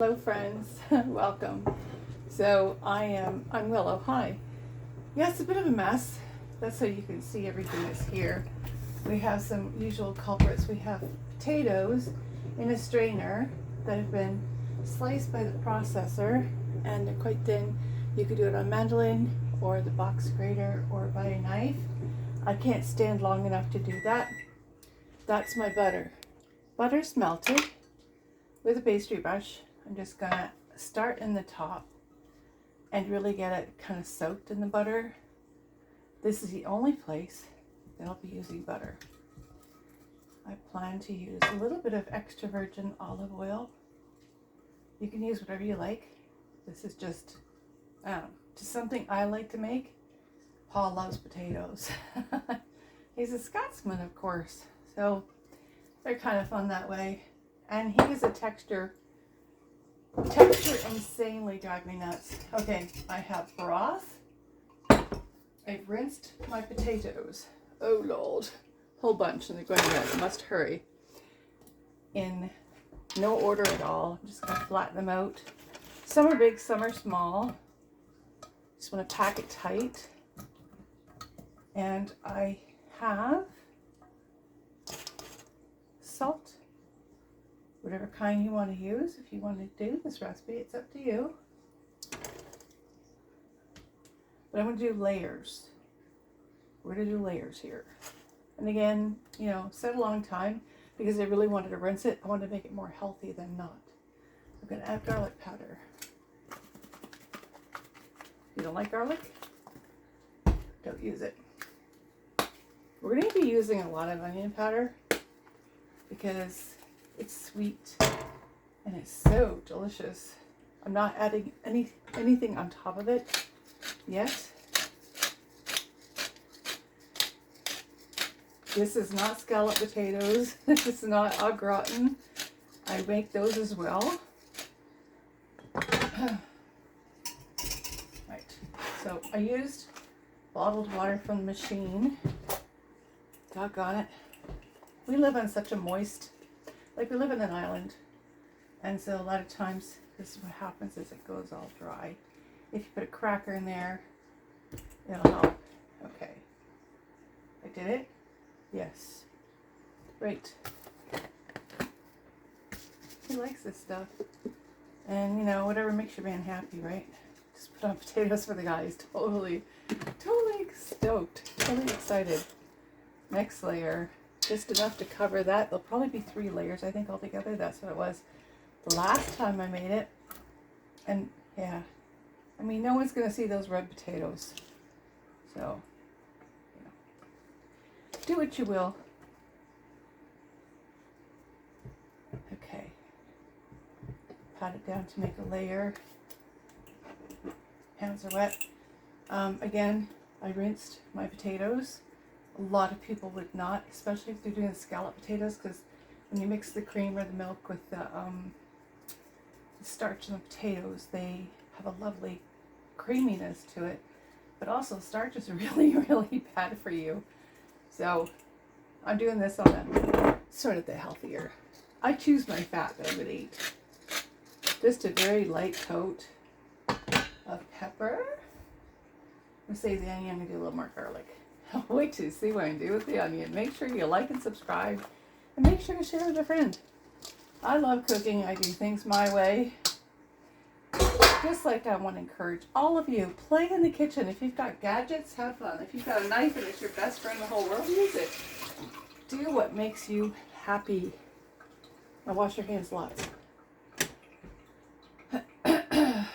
Hello friends, welcome. I'm Willow. Hi. Yeah, it's a bit of a mess. That's so you can see everything that's here. We have some usual culprits. We have potatoes in a strainer that have been sliced by the processor and they're quite thin. You could do it on mandolin or the box grater or by a knife. I can't stand long enough to do that. That's my butter. Butter's melted with a pastry brush. I'm just gonna start in the top and really get it kind of soaked in the butter. This is the only place that I'll be using butter. I plan to use a little bit of extra virgin olive oil. You can use whatever you like. This is just something I like to make. Paul loves potatoes. He's a Scotsman, of course, so they're kind of fun that way. And he is a texture insanely drive me nuts. Okay, I have broth. I've rinsed my potatoes. Oh Lord, whole bunch, and they're going red. I must hurry. In no order at all. I'm just gonna flatten them out. Some are big, some are small. Just want to pack it tight. And I have salt. Whatever kind you want to use. If you want to do this recipe, it's up to you. But I'm going to do layers. We're going to do layers here. And again, set a long time because I really wanted to rinse it. I wanted to make it more healthy than not. I'm going to add garlic powder. If you don't like garlic, don't use it. We're going to be using a lot of onion powder because it's sweet and it's so delicious. I'm not adding anything on top of it yet. This is not scallop potatoes. This is not au gratin. I make those as well. Right. So I used bottled water from the machine. Doggone it. We live on such a moist, we live in an island, and so a lot of times this is what happens is it goes all dry. If you put a cracker in there, it'll help. Okay, I did it. Yes, great. He likes this stuff, and whatever makes your man happy, right? Just put on potatoes for the guys. Totally stoked, totally excited. Next layer. Just enough to cover that. There'll probably be 3 layers, I think, altogether. That's what it was the last time I made it. And yeah, no one's going to see those red potatoes. So, do what you will. Okay. Pat it down to make a layer. Hands are wet. Again, I rinsed my potatoes. A lot of people would not, especially if they're doing scallop potatoes, because when you mix the cream or the milk with the starch in the potatoes, they have a lovely creaminess to it. But also, starch is really, really bad for you. So I'm doing this on a sort of the healthier. I choose my fat that I would eat. Just a very light coat of pepper. I'm gonna save the onion. I'm gonna do a little more garlic. Wait till you see what I do with the onion. Make sure you like and subscribe, and make sure to share with a friend. I love cooking. I do things my way. Just like I want to encourage all of you, play in the kitchen. If you've got gadgets, have fun. If you've got a knife and it's your best friend in the whole world, use it. Do what makes you happy. Now wash your hands lots.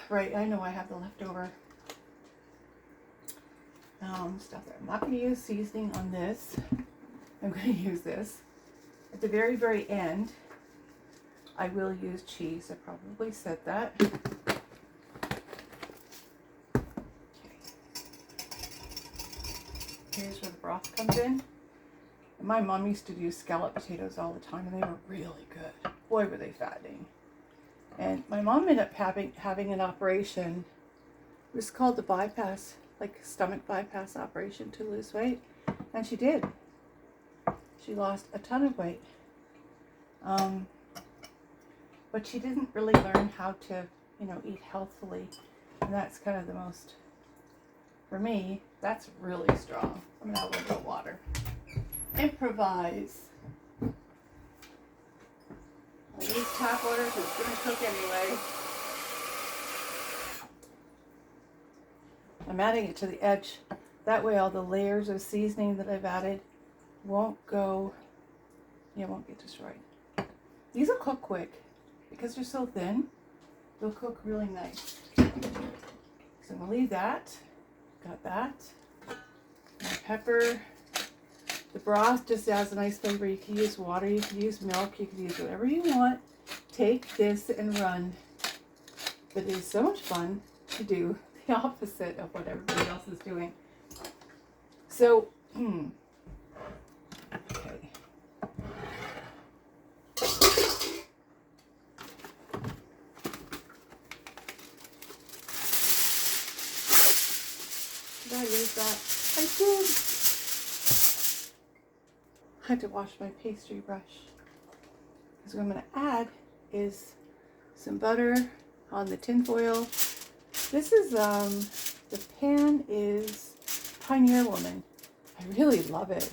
Right, I know I have the leftover stuff there. I'm not going to use seasoning on this. I'm going to use this. At the very, very end, I will use cheese. I probably said that. Okay. Here's where the broth comes in. And my mom used to do scallop potatoes all the time, and they were really good. Boy, were they fattening. And my mom ended up having an operation. It was called the bypass, like stomach bypass operation to lose weight. And she did. She lost a ton of weight. but she didn't really learn how to, eat healthfully. And that's kind of the most, for me, that's really strong. I'm gonna have a little bit of water. Improvise. I use tap water because it's gonna cook anyway. I'm adding it to the edge. That way all the layers of seasoning that I've added won't get destroyed. These will cook quick because they're so thin. They'll cook really nice. So I'm gonna leave that. Got that. My pepper. The broth just adds a nice flavor. You can use water, you can use milk, you can use whatever you want. Take this and run. But it is so much fun to do the opposite of what everybody else is doing. So, okay. Did I use that? I did. I had to wash my pastry brush. Because what I'm going to add is some butter on the tin foil. This is, the pan is Pioneer Woman. I really love it.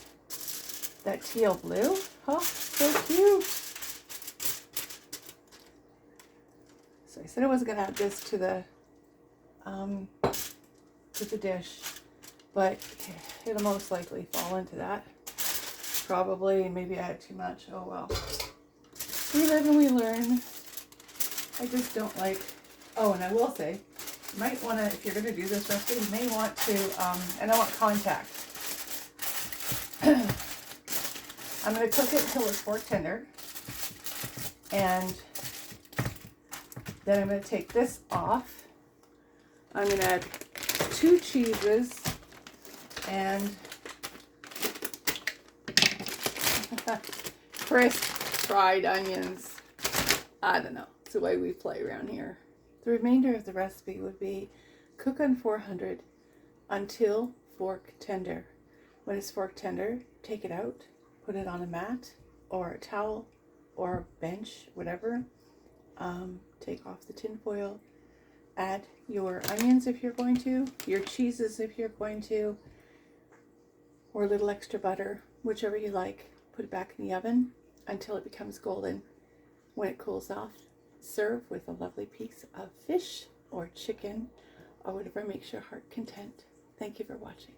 That teal blue. Oh, so cute. So I said I wasn't going to add this to the dish, but it'll most likely fall into that. Probably, maybe I had too much. Oh well. We live and we learn. I just don't like, oh, and I will say, you might want to, if you're going to do this recipe, you may want to, and I want contact. I'm going to cook it until it's fork tender. And then I'm going to take this off. I'm going to add 2 cheeses and crisp fried onions. I don't know. It's the way we play around here. The remainder of the recipe would be cook on 400 until fork tender. When it's fork tender, take it out, put it on a mat or a towel or a bench, whatever. Take off the tin foil. Add your onions if you're going to, your cheeses if you're going to, or a little extra butter, whichever you like. Put it back in the oven until it becomes golden. When it cools off, serve with a lovely piece of fish or chicken or whatever makes your heart content. Thank you for watching.